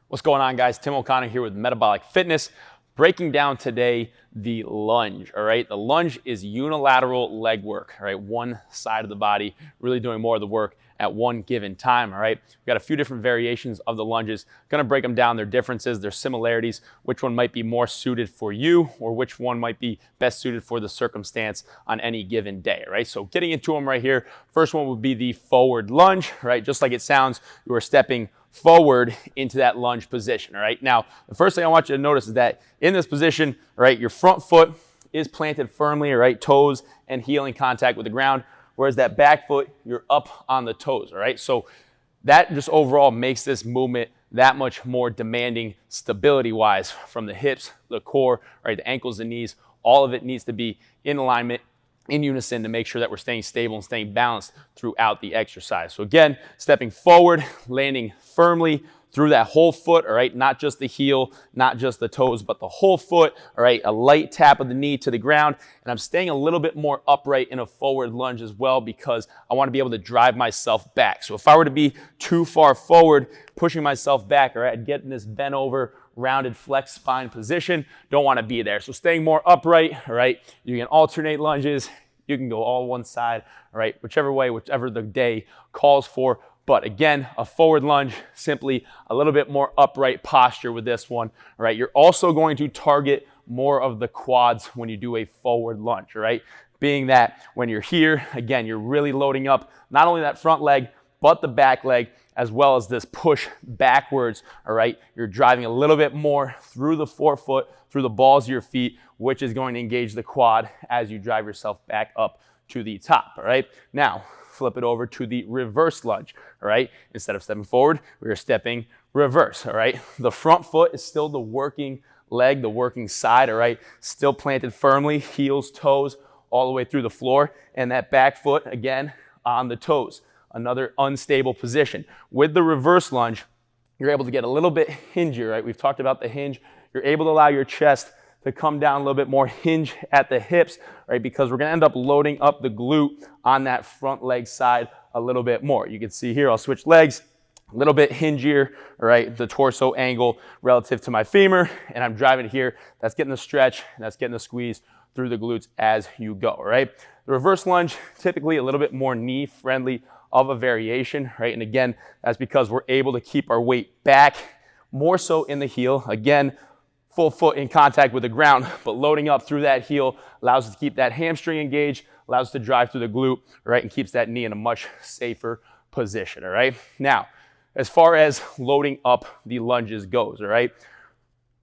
What's going on, guys? Tim O'Connor here with Metabolic Fitness, breaking down today the lunge, all right? The lunge is unilateral leg work, all right? One side of the body really doing more of the work at one given time, all right? We've got a few different variations of the lunges. Gonna break them down, their differences, their similarities, which one might be more suited for you or which one might be best suited for the circumstance on any given day, all right? So getting into them right here, first one would be the forward lunge, right? Just like it sounds, you are stepping forward into that lunge position, all right? Now, the first thing I want you to notice is that in this position, all right, your front foot is planted firmly, all right, toes and heel in contact with the ground, whereas that back foot, you're up on the toes, all right? So that just overall makes this movement that much more demanding stability-wise from the hips, the core, right, the ankles, the knees. All of it needs to be in alignment, in unison, to make sure that we're staying stable and staying balanced throughout the exercise. So again, stepping forward, landing firmly through that whole foot, all right? Not just the heel, not just the toes, but the whole foot, all right? A light tap of the knee to the ground, and I'm staying a little bit more upright in a forward lunge as well because I want to be able to drive myself back. So if I were to be too far forward, pushing myself back, all right, I'd get in this bent over, rounded flex spine position. Don't want to be there. So staying more upright, all right? You can alternate lunges. You can go all one side, all right? Whichever way, whichever the day calls for. But again, a forward lunge, simply a little bit more upright posture with this one, all right? You're also going to target more of the quads when you do a forward lunge, all right? Being that when you're here, again, you're really loading up not only that front leg, but the back leg, as well as this push backwards, all right? You're driving a little bit more through the forefoot, through the balls of your feet, which is going to engage the quad as you drive yourself back up to the top, all right? Now, flip it over to the reverse lunge, all right? Instead of stepping forward, we're stepping reverse, all right? The front foot is still the working leg, the working side, all right? Still planted firmly, heels, toes, all the way through the floor, and that back foot, again, on the toes. Another unstable position. With the reverse lunge, you're able to get a little bit hingier, right? We've talked about the hinge. You're able to allow your chest to come down a little bit more, hinge at the hips, right? Because we're gonna end up loading up the glute on that front leg side a little bit more. You can see here, I'll switch legs, a little bit hingier, all right? The torso angle relative to my femur, and I'm driving here. That's getting the stretch, and that's getting the squeeze through the glutes as you go, all right? The reverse lunge, typically a little bit more knee-friendly of a variation, right? And again, that's because we're able to keep our weight back, more so in the heel. Again, full foot in contact with the ground, but loading up through that heel allows us to keep that hamstring engaged, allows us to drive through the glute, right? And keeps that knee in a much safer position, all right? Now, as far as loading up the lunges goes, all right?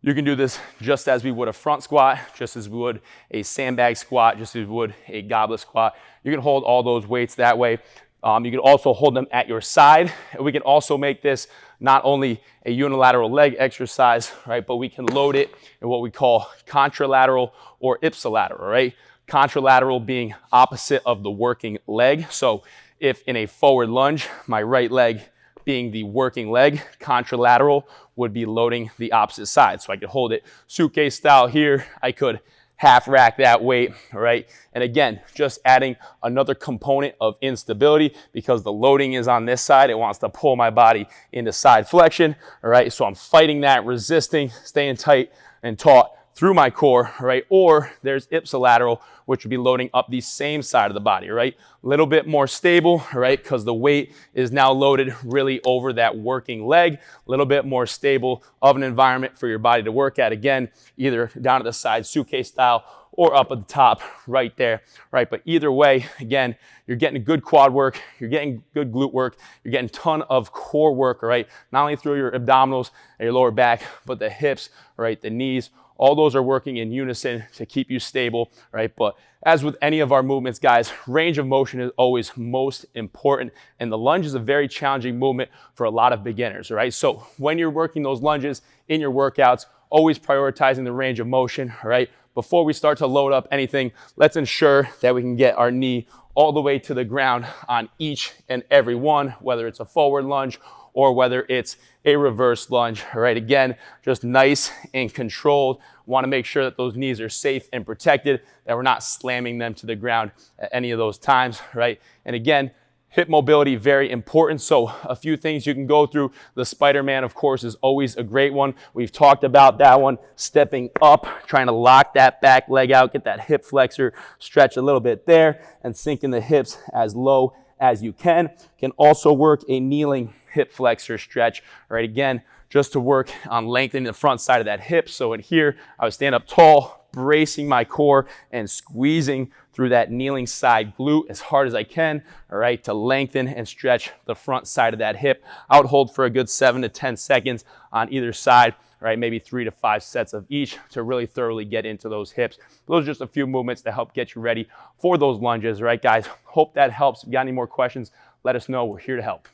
You can do this just as we would a front squat, just as we would a sandbag squat, just as we would a goblet squat. You can hold all those weights that way. You can also hold them at your side. And we can also make this not only a unilateral leg exercise, right, but we can load it in what we call contralateral or ipsilateral, right? Contralateral being opposite of the working leg. So if in a forward lunge, my right leg being the working leg, contralateral would be loading the opposite side. So I could hold it suitcase style here. I could half rack that weight, all right? And again, just adding another component of instability because the loading is on this side. It wants to pull my body into side flexion, all right? So I'm fighting that, resisting, staying tight and taut through my core, right? Or there's ipsilateral, which would be loading up the same side of the body, right? A little bit more stable, right? Because the weight is now loaded really over that working leg, a little bit more stable of an environment for your body to work at. Again, either down at the side, suitcase style, or up at the top right there, right? But either way, again, you're getting good quad work, you're getting good glute work, you're getting a ton of core work, right? Not only through your abdominals and your lower back, but the hips, right? The knees, all those are working in unison to keep you stable, right? But as with any of our movements, guys, range of motion is always most important. And the lunge is a very challenging movement for a lot of beginners, right? So when you're working those lunges in your workouts, always prioritizing the range of motion, right? Before we start to load up anything, let's ensure that we can get our knee all the way to the ground on each and every one, whether it's a forward lunge or whether it's a reverse lunge, all right? Again, just nice and controlled. Want to make sure that those knees are safe and protected, that we're not slamming them to the ground at any of those times, right? And again, Hip mobility, very important. So a few things you can go through. The Spider-Man, of course, is always a great one. We've talked about that one. Stepping up, trying to lock that back leg out, get that hip flexor, stretch a little bit there, and sinking the hips as low as you can. Can also work a kneeling hip flexor stretch. All right, again, just to work on lengthening the front side of that hip. So in here, I would stand up tall, bracing my core and squeezing through that kneeling side glute as hard as I can, all right, to lengthen and stretch the front side of that hip. I would hold for a good 7 to 10 seconds on either side, all right, maybe 3 to 5 sets of each to really thoroughly get into those hips. Those are just a few movements to help get you ready for those lunges, all right, guys? Hope that helps. If you got any more questions, let us know. We're here to help.